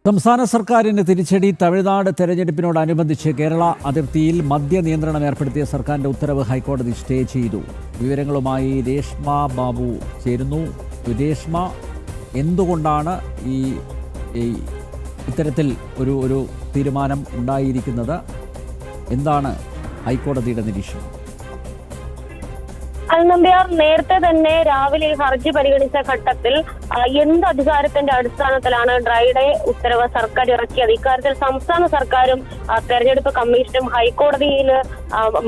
സംസ്ഥാന സർക്കാരിന് തിരിച്ചടി. തമിഴ്നാട് തെരഞ്ഞെടുപ്പിനോടനുബന്ധിച്ച് കേരള അതിർത്തിയിൽ മദ്യനിയന്ത്രണം ഏർപ്പെടുത്തിയ സർക്കാരിന്റെ ഉത്തരവ് ഹൈക്കോടതി സ്റ്റേ ചെയ്തു. വിവരങ്ങളുമായി രേഷ്മ ബാബു ചേരുന്നു. രേഷ്മ, എന്തുകൊണ്ടാണ് ഈ ഇത്തരത്തിൽ ഒരു തീരുമാനം ഉണ്ടായിരിക്കുന്നത്? എന്താണ് ഹൈക്കോടതിയുടെ നിരീക്ഷണം? നമ്പ്യാർ, നേരത്തെ തന്നെ രാവിലെ ഹർജി പരിഗണിച്ച ഘട്ടത്തിൽ എന്ത് അധികാരത്തിന്റെ അടിസ്ഥാനത്തിലാണ് ഡ്രൈ ഡേ ഉത്തരവ് സർക്കാർ ഇറക്കിയത്? ഇക്കാര്യത്തിൽ സംസ്ഥാന സർക്കാരും തെരഞ്ഞെടുപ്പ് കമ്മീഷനും ഹൈക്കോടതിയിൽ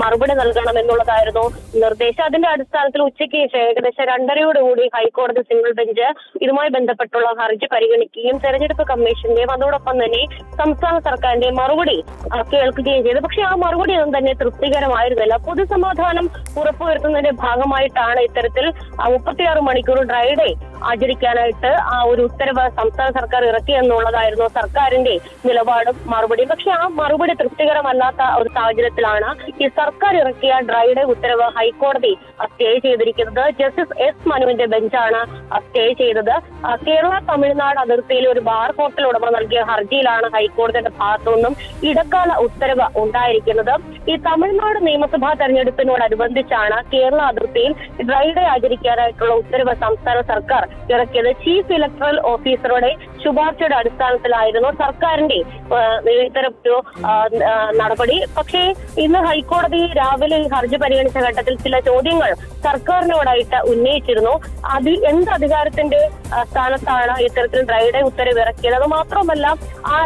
മറുപടി നൽകണം എന്നുള്ളതായിരുന്നു നിർദ്ദേശം. അതിന്റെ അടിസ്ഥാനത്തിൽ ഉച്ചയ്ക്ക് ഏകദേശം 2:30 ഹൈക്കോടതി സിംഗിൾ ബെഞ്ച് ഇതുമായി ബന്ധപ്പെട്ടുള്ള ഹർജി പരിഗണിക്കുകയും തെരഞ്ഞെടുപ്പ് കമ്മീഷന്റെയും അതോടൊപ്പം തന്നെ സംസ്ഥാന സർക്കാരിന്റെ മറുപടി കേൾക്കുകയും ചെയ്തു. പക്ഷെ ആ മറുപടി ഒന്നും തന്നെ തൃപ്തികരമായിരുന്നില്ല. പൊതുസമാധാനം ഉറപ്പുവരുത്തുന്നതിന്റെ ഭാഗമായിട്ടാണ് ഇത്തരത്തിൽ 36 മണിക്കൂർ ഡ്രൈ ഡേ ആചരിക്കാനായിട്ട് ആ ഒരു ഉത്തരവ് സംസ്ഥാന സർക്കാർ ഇറക്കി എന്നുള്ളതായിരുന്നു സർക്കാരിന്റെ നിലപാടും മറുപടിയും. പക്ഷെ ആ മറുപടി തൃപ്തികരമല്ലാത്ത ഒരു സാഹചര്യത്തിലാണ് ഈ സർക്കാർ ഇറക്കിയ ഡ്രൈ ഡേ ഉത്തരവ് ഹൈക്കോടതി സ്റ്റേ ചെയ്തിരിക്കുന്നത്. ജസ്റ്റിസ് എസ് മനുവിന്റെ ബെഞ്ചാണ് സ്റ്റേ ചെയ്തത്. കേരള തമിഴ്നാട് അതിർത്തിയിൽ ഒരു ബാർ ഹോട്ടൽ ഉടമ നൽകിയ ഹർജിയിലാണ് ഹൈക്കോടതിയുടെ ഭാഗത്തുനിന്നും ഇടക്കാല ഉത്തരവ് ഉണ്ടായിരിക്കുന്നത്. ഈ തമിഴ്നാട് നിയമസഭാ തെരഞ്ഞെടുപ്പിനോടനുബന്ധിച്ചാണ് കേരള അതിർത്തിയിൽ ഡ്രൈ ഡേ ആചരിക്കാനായിട്ടുള്ള ഉത്തരവ് സംസ്ഥാന സർക്കാർ ഇറക്കിയത്. ചീഫ് ഇലക്ടറൽ ഓഫീസറുടെ ശുപാർശയുടെ അടിസ്ഥാനത്തിലായിരുന്നു സർക്കാരിന്റെ ഇത്തരമൊരു നടപടി. പക്ഷേ ഇന്ന് ഹൈക്കോടതി രാവിലെ ഈ ഹർജി പരിഗണിച്ച ഘട്ടത്തിൽ ചില ചോദ്യങ്ങൾ സർക്കാരിനോടായിട്ട് ഉന്നയിച്ചിരുന്നു. എന്ത് അധികാരത്തിന്റെ സ്ഥാനത്താണ് ഇത്തരത്തിൽ ഡ്രൈ ഡേ ഉത്തരവ് ഇറക്കിയത്? അത് മാത്രമല്ല, ആ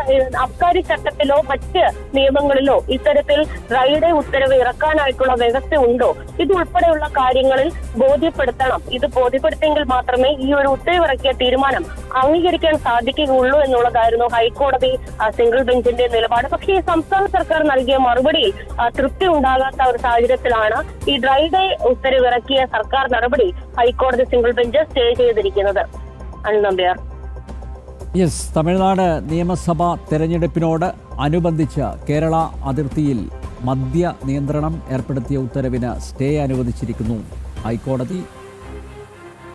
അബ്കാരി ചട്ടത്തിലോ മറ്റ് നിയമങ്ങളിലോ ഇത്തരത്തിൽ ഡ്രൈ ഡേ ഉത്തരവ് ഇറക്കാനായിട്ടുള്ള വ്യവസ്ഥ ഉണ്ടോ? ഇതുൾപ്പെടെയുള്ള കാര്യങ്ങളിൽ ബോധ്യപ്പെടുത്തണം. ഇത് ബോധ്യപ്പെടുത്തിയെങ്കിൽ മാത്രമേ ഈ ഒരു ഉത്തരവിറക്കിയ തീരുമാനം അംഗീകരിക്കാൻ സാധിക്കുകയുള്ളൂ എന്നുള്ളതായിരുന്നു ഹൈക്കോടതി സിംഗിൾ ബെഞ്ചിന്റെ നിലപാട്. പക്ഷേ സംസ്ഥാന സർക്കാർ നൽകിയ മറുപടിയിൽ തൃപ്തി ഉണ്ടാകാത്ത ഒരു സാഹചര്യത്തിലാണ് ഈ ഡ്രൈ ഡേ ഉത്തരവിറക്കിയ സർക്കാർ നടപടി ഹൈക്കോടതി സിംഗിൾ ബെഞ്ച് സ്റ്റേ ചെയ്തിരിക്കുന്നത്. നമ്പ്യാർ, യെസ്, തമിഴ്നാട് നിയമസഭാ തെരഞ്ഞെടുപ്പിനോട് അനുബന്ധിച്ച് കേരള അതിർത്തിയിൽ മദ്യ നിയന്ത്രണം ഏർപ്പെടുത്തിയ ഉത്തരവിന് സ്റ്റേ അനുവദിച്ചിരിക്കുന്നു ഹൈക്കോടതി.